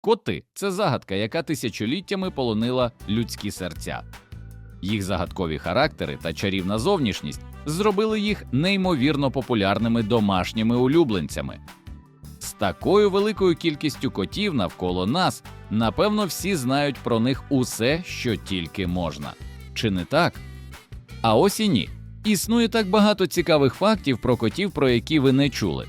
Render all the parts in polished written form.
Коти – це загадка, яка тисячоліттями полонила людські серця. Їх загадкові характери та чарівна зовнішність зробили їх неймовірно популярними домашніми улюбленцями. З такою великою кількістю котів навколо нас, напевно, всі знають про них усе, що тільки можна. Чи не так? А ось і ні. Існує так багато цікавих фактів про котів, про які ви не чули.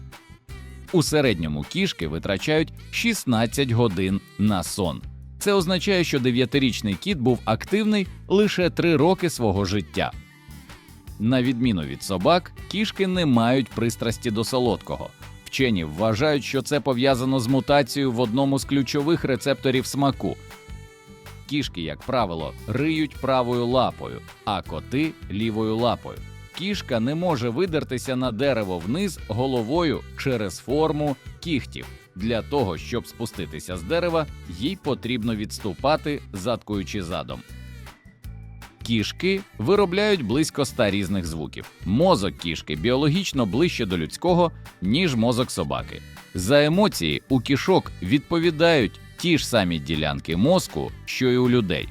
У середньому кішки витрачають 16 годин на сон. Це означає, що 9-річний кіт був активний лише 3 роки свого життя. На відміну від собак, кішки не мають пристрасті до солодкого. Вчені вважають, що це пов'язано з мутацією в одному з ключових рецепторів смаку. Кішки, як правило, риють правою лапою, а коти – лівою лапою. Кішка не може видертися на дерево вниз головою через форму кігтів. Для того, щоб спуститися з дерева, їй потрібно відступати, заткуючи задом. Кішки виробляють близько 100 різних звуків. Мозок кішки біологічно ближче до людського, ніж мозок собаки. За емоції у кішок відповідають ті ж самі ділянки мозку, що й у людей.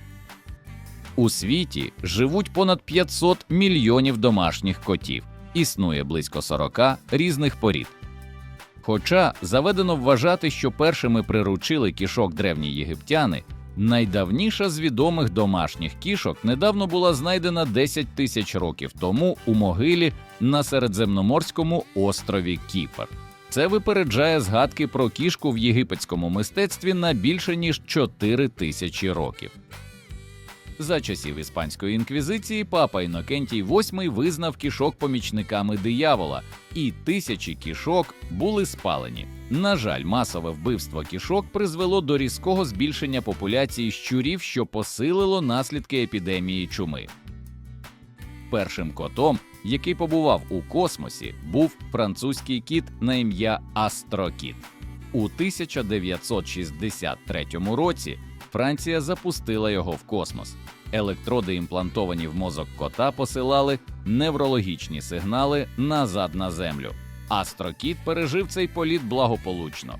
У світі живуть понад 500 мільйонів домашніх котів. Існує близько 40 різних порід. Хоча заведено вважати, що першими приручили кішок древні єгиптяни, найдавніша з відомих домашніх кішок недавно була знайдена 10 тисяч років тому у могилі на середземноморському острові Кіпр. Це випереджає згадки про кішку в єгипетському мистецтві на більше ніж 4 тисячі років. За часів Іспанської інквізиції папа Інокентій VIII визнав кішок помічниками диявола, і тисячі кішок були спалені. На жаль, масове вбивство кішок призвело до різкого збільшення популяції щурів, що посилило наслідки епідемії чуми. Першим котом, який побував у космосі, був французький кіт на ім'я Астрокіт. У 1963 році Франція запустила його в космос. Електроди, імплантовані в мозок кота, посилали неврологічні сигнали назад на Землю. Астрокіт пережив цей політ благополучно.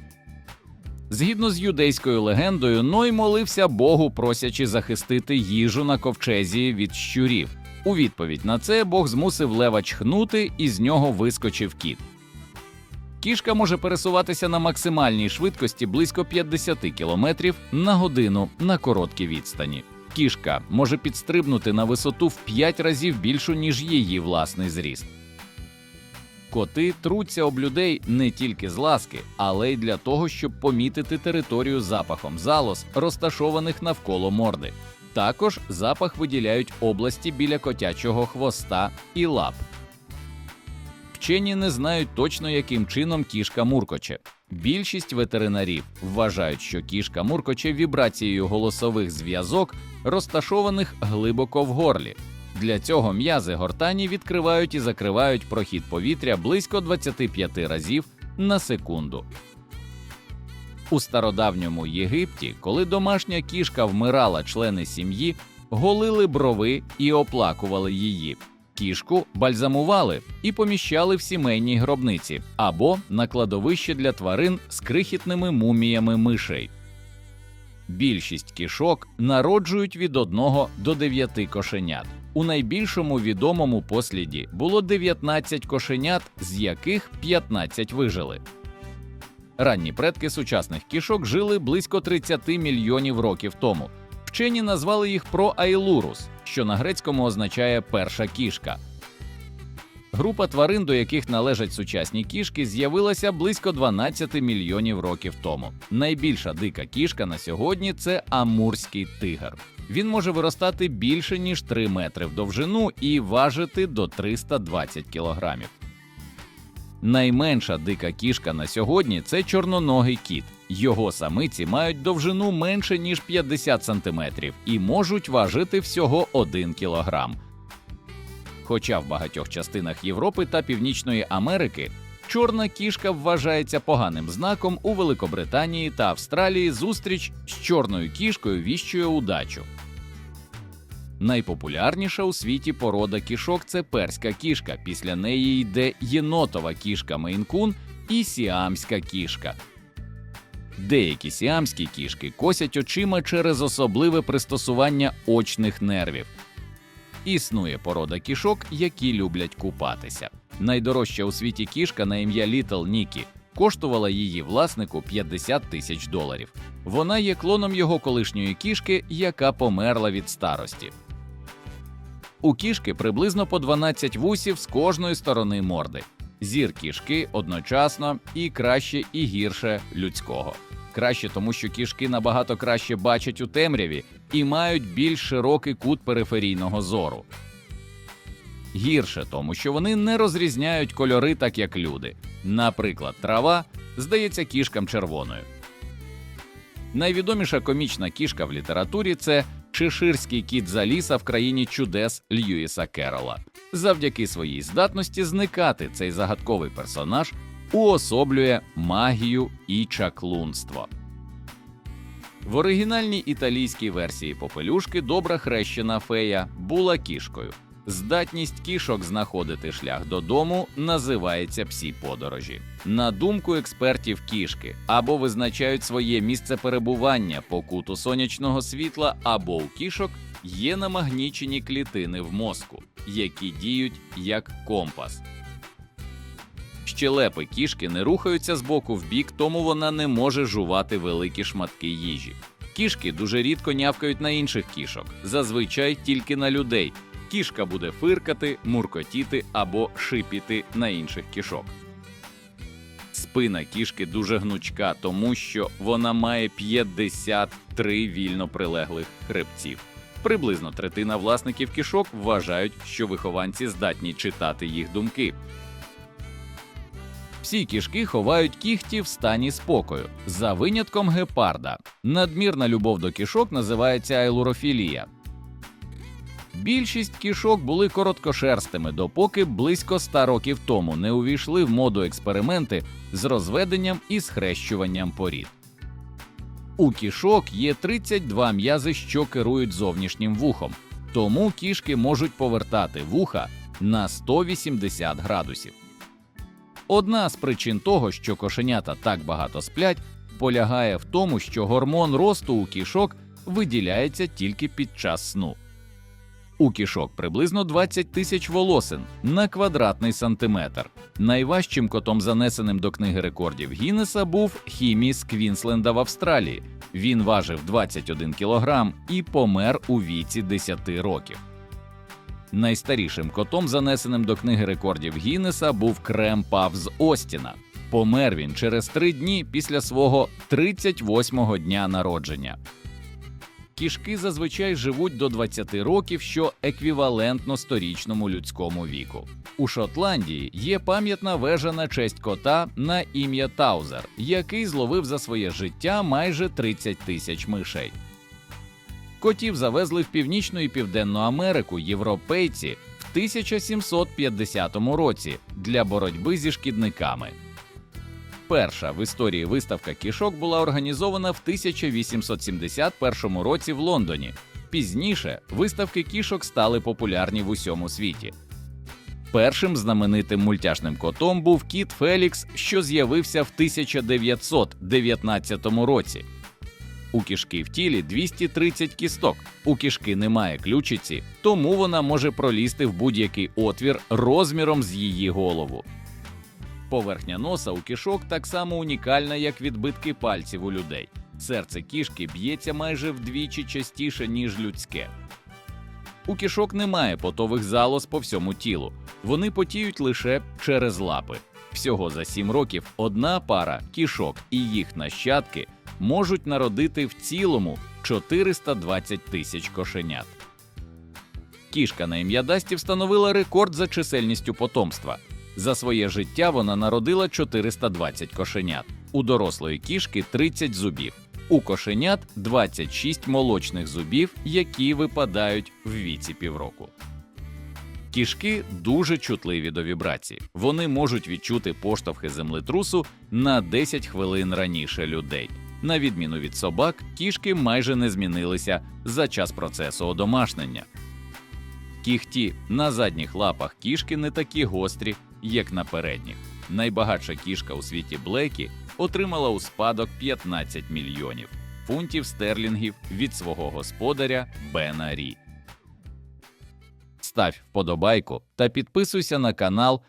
Згідно з юдейською легендою, Ной молився Богу, просячи захистити їжу на ковчезі від щурів. У відповідь на це Бог змусив лева чхнути, і з нього вискочив кіт. Кішка може пересуватися на максимальній швидкості близько 50 км на годину на короткій відстані. Кішка може підстрибнути на висоту в 5 разів більшу, ніж її власний зріст. Коти труться об людей не тільки з ласки, але й для того, щоб помітити територію запахом залоз, розташованих навколо морди. Також запах виділяють області біля котячого хвоста і лап. Вчені не знають точно, яким чином кішка муркоче. Більшість ветеринарів вважають, що кішка муркоче вібрацією голосових зв'язок, розташованих глибоко в горлі. Для цього м'язи гортані відкривають і закривають прохід повітря близько 25 разів на секунду. У стародавньому Єгипті, коли домашня кішка вмирала, члени сім'ї голили брови і оплакували її. Кішку бальзамували і поміщали в сімейній гробниці або на кладовище для тварин з крихітними муміями мишей. Більшість кішок народжують від 1 до 9 кошенят. У найбільшому відомому посліді було 19 кошенят, з яких 15 вижили. Ранні предки сучасних кішок жили близько 30 мільйонів років тому. Вчені назвали їх проайлурус, що на грецькому означає «перша кішка». Група тварин, до яких належать сучасні кішки, з'явилася близько 12 мільйонів років тому. Найбільша дика кішка на сьогодні – це амурський тигр. Він може виростати більше, ніж 3 метри в довжину і важити до 320 кілограмів. Найменша дика кішка на сьогодні – це чорноногий кіт. Його самиці мають довжину менше, ніж 50 сантиметрів і можуть важити всього 1 кілограм. Хоча в багатьох частинах Європи та Північної Америки чорна кішка вважається поганим знаком, у Великобританії та Австралії зустріч з чорною кішкою віщує удачу. Найпопулярніша у світі порода кішок – це перська кішка, після неї йде єнотова кішка Мейн-кун і сіамська кішка. Деякі сіамські кішки косять очима через особливе пристосування очних нервів. Існує порода кішок, які люблять купатися. Найдорожча у світі кішка на ім'я Літл Нікі коштувала її власнику $50 тисяч. Вона є клоном його колишньої кішки, яка померла від старості. У кішки приблизно по 12 вусів з кожної сторони морди. Зір кішки одночасно і краще, і гірше людського. Краще, тому що кішки набагато краще бачать у темряві і мають більш широкий кут периферійного зору. Гірше, тому що вони не розрізняють кольори так, як люди. Наприклад, трава здається кішкам червоною. Найвідоміша комічна кішка в літературі – це чеширський кіт з Аліса в країні чудес Льюіса Керрола. Завдяки своїй здатності зникати цей загадковий персонаж уособлює магію і чаклунство. В оригінальній італійській версії попелюшки добра хрещена фея була кішкою. Здатність кішок знаходити шлях додому називається псі-подорожі. На думку експертів, кішки або визначають своє місце перебування по куту сонячного світла, або у кішок є намагнічені клітини в мозку, які діють як компас. Щелепи кішки не рухаються з боку в бік, тому вона не може жувати великі шматки їжі. Кішки дуже рідко нявкають на інших кішок, зазвичай тільки на людей. Кішка буде фиркати, муркотіти або шипіти на інших кішок. Спина кішки дуже гнучка, тому що вона має 53 вільно прилеглих хребців. Приблизно третина власників кішок вважають, що вихованці здатні читати їх думки. Всі кішки ховають кігті в стані спокою, за винятком гепарда. Надмірна любов до кішок називається айлурофілія. Більшість кішок були короткошерстими, допоки близько 100 років тому не увійшли в моду експерименти з розведенням і схрещуванням порід. У кішок є 32 м'язи, що керують зовнішнім вухом, тому кішки можуть повертати вуха на 180 градусів. Одна з причин того, що кошенята так багато сплять, полягає в тому, що гормон росту у кішок виділяється тільки під час сну. У кішок приблизно 20 тисяч волосин на квадратний сантиметр. Найважчим котом, занесеним до книги рекордів Гіннеса, був Хімі з Квінсленда в Австралії. Він важив 21 кілограм і помер у віці 10 років. Найстарішим котом, занесеним до книги рекордів Гіннеса, був Крем Паф з Остіна. Помер він через 3 дні після свого 38-го дня народження. Кішки зазвичай живуть до 20 років, що еквівалентно 100-річному людському віку. У Шотландії є пам'ятна вежа на честь кота на ім'я Таузер, який зловив за своє життя майже 30 тисяч мишей. Котів завезли в Північну і Південну Америку європейці в 1750 році для боротьби зі шкідниками. Перша в історії виставка кішок була організована в 1871 році в Лондоні. Пізніше виставки кішок стали популярні в усьому світі. Першим знаменитим мультяшним котом був кіт Фелікс, що з'явився в 1919 році. У кішки в тілі 230 кісток. У кішки немає ключиці, тому вона може пролізти в будь-який отвір розміром з її голову. Поверхня носа у кішок так само унікальна, як відбитки пальців у людей. Серце кішки б'ється майже вдвічі частіше, ніж людське. У кішок немає потових залоз по всьому тілу. Вони потіють лише через лапи. Всього за 7 років одна пара кішок і їх нащадки можуть народити в цілому 420 тисяч кошенят. Кішка на ім'я Дасті встановила рекорд за чисельністю потомства. За своє життя вона народила 420 кошенят. У дорослої кішки 30 зубів. У кошенят 26 молочних зубів, які випадають в віці півроку. Кішки дуже чутливі до вібрацій. Вони можуть відчути поштовхи землетрусу на 10 хвилин раніше людей. На відміну від собак, кішки майже не змінилися за час процесу одомашнення. Кігті на задніх лапах кішки не такі гострі, як на передніх. Найбагатша кішка у світі Блекі отримала у спадок 15 мільйонів фунтів стерлінгів від свого господаря Бена Рі. Став вподобайку та підписуйся на канал,